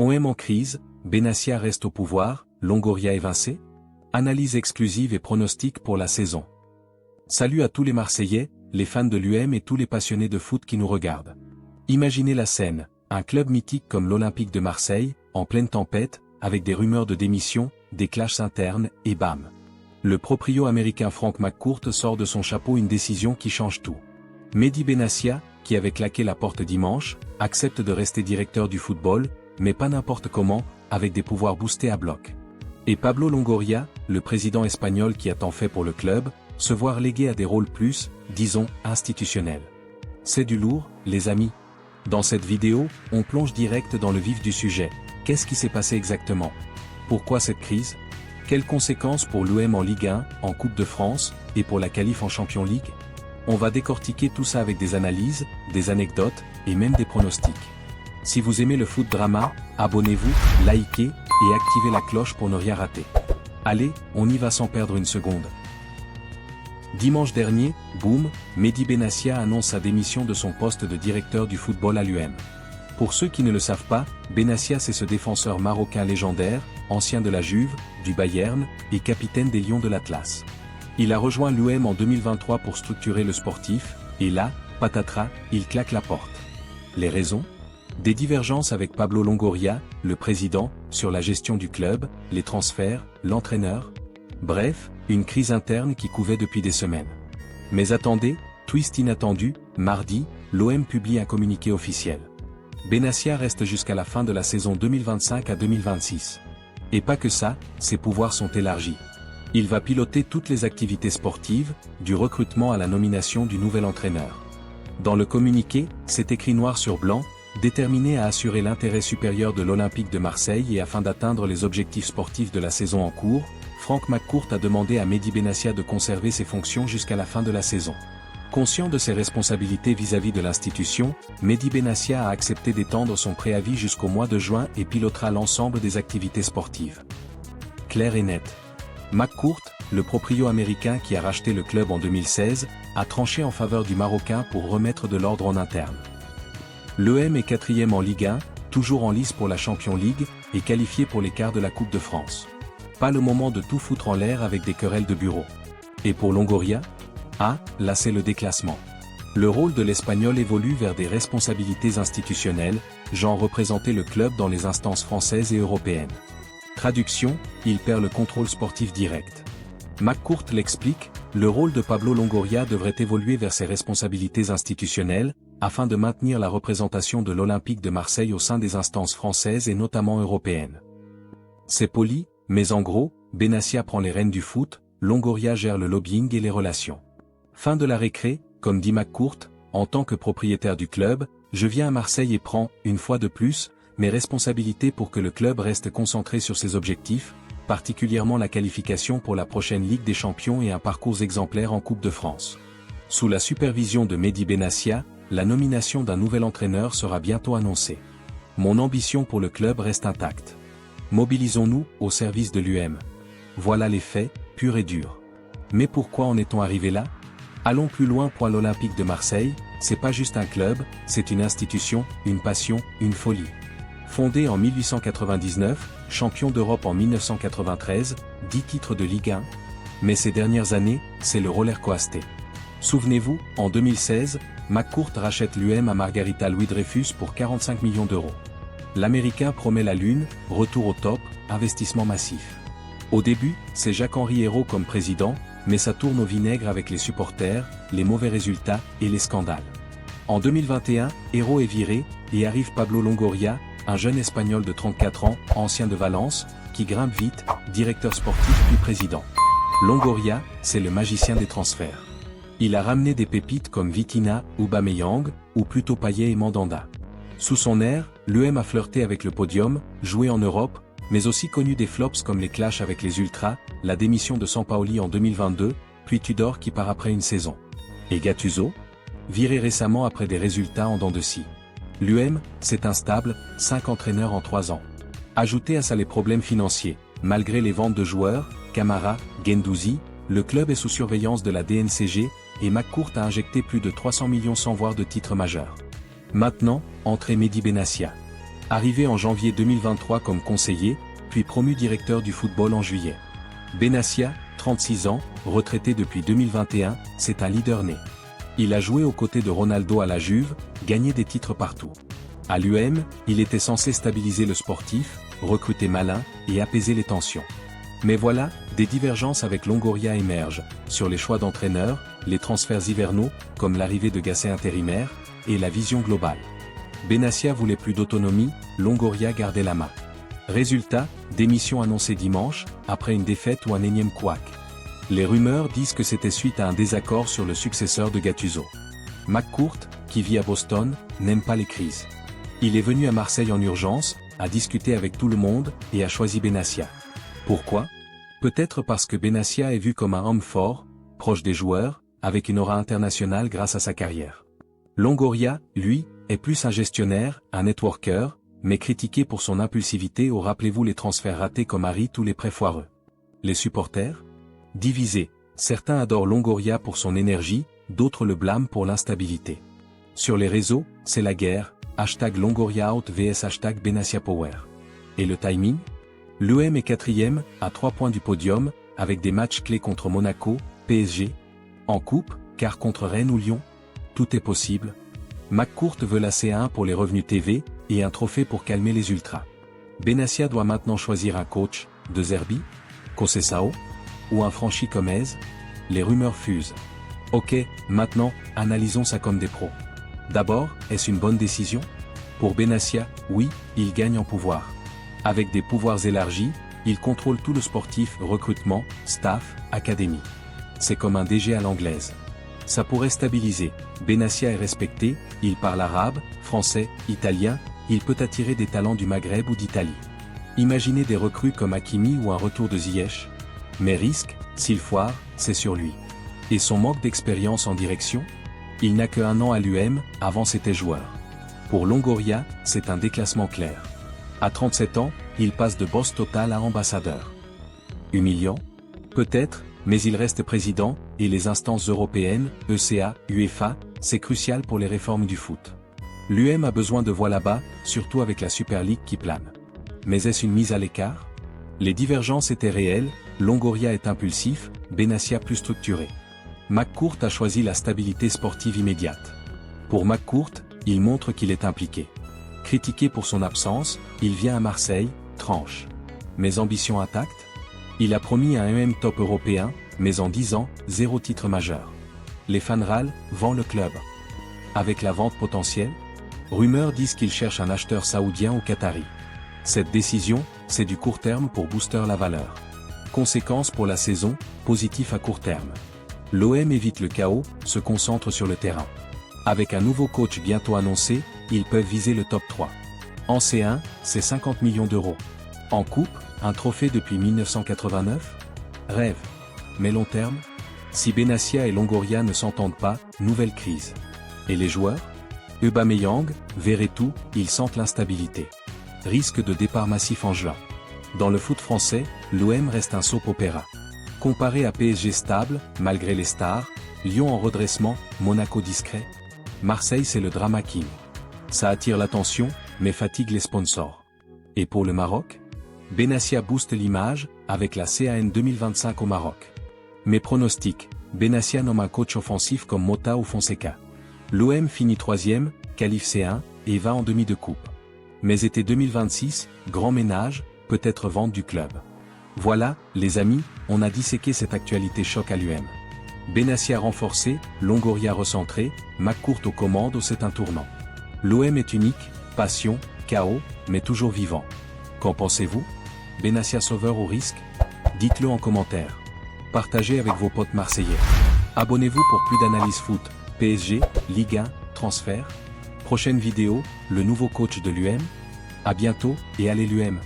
OM en crise, Benassia reste au pouvoir, Longoria évincé? Analyse exclusive et pronostic pour la saison. Salut à tous les Marseillais, les fans de l'UM et tous les passionnés de foot qui nous regardent. Imaginez la scène, un club mythique comme l'Olympique de Marseille, en pleine tempête, avec des rumeurs de démission, des clashs internes, et bam. Le proprio américain Frank McCourt sort de son chapeau une décision qui change tout. Mehdi Benassia, qui avait claqué la porte dimanche, accepte de rester directeur du football, mais pas n'importe comment, avec des pouvoirs boostés à bloc. Et Pablo Longoria, le président espagnol qui a tant fait pour le club, se voir légué à des rôles plus, disons, institutionnels. C'est du lourd, les amis. Dans cette vidéo, on plonge direct dans le vif du sujet. Qu'est-ce qui s'est passé exactement? Pourquoi cette crise? Quelles conséquences pour l'OM en Ligue 1, en Coupe de France, et pour la qualif en Champions League? On va décortiquer tout ça avec des analyses, des anecdotes, et même des pronostics. Si vous aimez le foot drama, abonnez-vous, likez, et activez la cloche pour ne rien rater. Allez, on y va sans perdre une seconde. Dimanche dernier, boum, Mehdi Benassia annonce sa démission de son poste de directeur du football à l'UM. Pour ceux qui ne le savent pas, Benassia c'est ce défenseur marocain légendaire, ancien de la Juve, du Bayern, et capitaine des Lions de l'Atlas. Il a rejoint l'UM en 2023 pour structurer le sportif, et là, patatras, il claque la porte. Les raisons? Des divergences avec Pablo Longoria, le président, sur la gestion du club, les transferts, l'entraîneur. Bref, une crise interne qui couvait depuis des semaines. Mais attendez, twist inattendu, mardi, l'OM publie un communiqué officiel. Benassia reste jusqu'à la fin de la saison 2025 à 2026. Et pas que ça, ses pouvoirs sont élargis. Il va piloter toutes les activités sportives, du recrutement à la nomination du nouvel entraîneur. Dans le communiqué, c'est écrit noir sur blanc, déterminé à assurer l'intérêt supérieur de l'Olympique de Marseille et afin d'atteindre les objectifs sportifs de la saison en cours, Frank McCourt a demandé à Mehdi Benassia de conserver ses fonctions jusqu'à la fin de la saison. Conscient de ses responsabilités vis-à-vis de l'institution, Mehdi Benassia a accepté d'étendre son préavis jusqu'au mois de juin et pilotera l'ensemble des activités sportives. Clair et net. McCourt, le proprio américain qui a racheté le club en 2016, a tranché en faveur du Marocain pour remettre de l'ordre en interne. L'OM est 4e en Ligue 1, toujours en lice pour la Champions League, et qualifié pour les quarts de la Coupe de France. Pas le moment de tout foutre en l'air avec des querelles de bureau. Et pour Longoria? Ah, là c'est le déclassement. Le rôle de l'Espagnol évolue vers des responsabilités institutionnelles, genre représenter le club dans les instances françaises et européennes. Traduction, il perd le contrôle sportif direct. McCourt l'explique, le rôle de Pablo Longoria devrait évoluer vers ses responsabilités institutionnelles, afin de maintenir la représentation de l'Olympique de Marseille au sein des instances françaises et notamment européennes. C'est poli, mais en gros, Benassia prend les rênes du foot, Longoria gère le lobbying et les relations. Fin de la récré, comme dit McCourt, en tant que propriétaire du club, je viens à Marseille et prends, une fois de plus, mes responsabilités pour que le club reste concentré sur ses objectifs, particulièrement la qualification pour la prochaine Ligue des Champions et un parcours exemplaire en Coupe de France. Sous la supervision de Mehdi Benassia, la nomination d'un nouvel entraîneur sera bientôt annoncée. Mon ambition pour le club reste intacte. Mobilisons-nous au service de l'UM. Voilà les faits, purs et durs. Mais pourquoi en est-on arrivé là? Allons plus loin. L'Olympique de Marseille, c'est pas juste un club, c'est une institution, une passion, une folie. Fondé en 1899, champion d'Europe en 1993, 10 titres de Ligue 1. Mais ces dernières années, c'est le roller coaster. Souvenez-vous, en 2016, McCourt rachète l'UM à Margarita Louis-Dreyfus pour 45 millions d'euros. L'Américain promet la lune, retour au top, investissement massif. Au début, c'est Jacques-Henri Hérault comme président, mais ça tourne au vinaigre avec les supporters, les mauvais résultats et les scandales. En 2021, Hérault est viré, et arrive Pablo Longoria, un jeune Espagnol de 34 ans, ancien de Valence, qui grimpe vite, directeur sportif puis président. Longoria, c'est le magicien des transferts. Il a ramené des pépites comme Vitinha, Aubameyang, ou plutôt Payet et Mandanda. Sous son air, l'UM a flirté avec le podium, joué en Europe, mais aussi connu des flops comme les clashs avec les Ultras, la démission de Sampaoli en 2022, puis Tudor qui part après une saison. Et Gattuso? Viré récemment après des résultats en dents de scie. L'UM, c'est instable, 5 entraîneurs en 3 ans. Ajoutez à ça les problèmes financiers. Malgré les ventes de joueurs, Camara, Guendouzi, le club est sous surveillance de la DNCG, et McCourt a injecté plus de 300 millions sans voir de titre majeur. Maintenant, entrée Mehdi Benassia. Arrivé en janvier 2023 comme conseiller, puis promu directeur du football en juillet. Benassia, 36 ans, retraité depuis 2021, c'est un leader né. Il a joué aux côtés de Ronaldo à la Juve, gagné des titres partout. À l'UM, il était censé stabiliser le sportif, recruter malin et apaiser les tensions. Mais voilà, des divergences avec Longoria émergent, sur les choix d'entraîneurs, les transferts hivernaux, comme l'arrivée de Gasset intérimaire, et la vision globale. Benassia voulait plus d'autonomie, Longoria gardait la main. Résultat, démission annoncée dimanche, après une défaite ou un énième couac. Les rumeurs disent que c'était suite à un désaccord sur le successeur de Gattuso. McCourt, qui vit à Boston, n'aime pas les crises. Il est venu à Marseille en urgence, a discuté avec tout le monde, et a choisi Benassia. Pourquoi? Peut-être parce que Benassia est vu comme un homme fort, proche des joueurs, avec une aura internationale grâce à sa carrière. Longoria, lui, est plus un gestionnaire, un networker, mais critiqué pour son impulsivité ou rappelez-vous les transferts ratés comme Harit ou les prêts foireux. Les supporters? Divisés, certains adorent Longoria pour son énergie, d'autres le blâment pour l'instabilité. Sur les réseaux, c'est la guerre, #LongoriaOut vs #BenassiaPower. Et le timing? L'UM est 4e, à 3 points du podium, avec des matchs clés contre Monaco, PSG. En coupe, car contre Rennes ou Lyon? Tout est possible. McCourt veut la C1 pour les revenus TV, et un trophée pour calmer les ultras. Benassia doit maintenant choisir un coach, De Zerbi, Conceição, ou un franchi comme Eze. Les rumeurs fusent. Ok, maintenant, analysons ça comme des pros. D'abord, est-ce une bonne décision? Pour Benassia, oui, il gagne en pouvoir. Avec des pouvoirs élargis, il contrôle tout le sportif, recrutement, staff, académie. C'est comme un DG à l'anglaise. Ça pourrait stabiliser. Benassia est respecté, il parle arabe, français, italien, il peut attirer des talents du Maghreb ou d'Italie. Imaginez des recrues comme Hakimi ou un retour de Ziyech. Mais risque, s'il foire, c'est sur lui. Et son manque d'expérience en direction? Il n'a que 1 an à l'UM, avant c'était joueur. Pour Longoria, c'est un déclassement clair. À 37 ans, il passe de boss total à ambassadeur. Humiliant? Peut-être, mais il reste président, et les instances européennes, ECA, UEFA, c'est crucial pour les réformes du foot. L'UM a besoin de voix là-bas, surtout avec la Super League qui plane. Mais est-ce une mise à l'écart? Les divergences étaient réelles, Longoria est impulsif, Benassia plus structuré. McCourt a choisi la stabilité sportive immédiate. Pour McCourt, il montre qu'il est impliqué. Critiqué pour son absence, il vient à Marseille, tranche. Mais ambition intacte? Il a promis un MM top européen, mais en 10 ans, 0 titre majeur. Les fans râlent, vend le club. Avec la vente potentielle? Rumeurs disent qu'il cherche un acheteur saoudien ou qatari. Cette décision, c'est du court terme pour booster la valeur. Conséquence pour la saison, positif à court terme. L'OM évite le chaos, se concentre sur le terrain. Avec un nouveau coach bientôt annoncé, ils peuvent viser le top 3. En C1, c'est 50 millions d'euros. En coupe, un trophée depuis 1989? Rêve. Mais long terme? Si Benassia et Longoria ne s'entendent pas, nouvelle crise. Et les joueurs? Aubameyang, Verretou, ils sentent l'instabilité. Risque de départ massif en juin. Dans le foot français, l'OM reste un soap opéra. Comparé à PSG stable, malgré les stars, Lyon en redressement, Monaco discret. Marseille c'est le drama king. Ça attire l'attention, mais fatigue les sponsors. Et pour le Maroc? Benassia booste l'image, avec la CAN 2025 au Maroc. Mes pronostics, Benassia nomme un coach offensif comme Mota ou Fonseca. L'OM finit 3e, qualif C1, et va en demi de coupe. Mais été 2026, grand ménage, peut-être vente du club. Voilà, les amis, on a disséqué cette actualité choc à l'UM. Benassia renforcé, Longoria recentré, McCourt aux commandes ou c'est un tournant. L'OM est unique, passion, chaos, mais toujours vivant. Qu'en pensez-vous? Benassia sauveur au risque? Dites-le en commentaire. Partagez avec vos potes marseillais. Abonnez-vous pour plus d'analyse foot, PSG, Ligue 1, transfert. Prochaine vidéo, le nouveau coach de l'UM. À bientôt, et allez l'UM.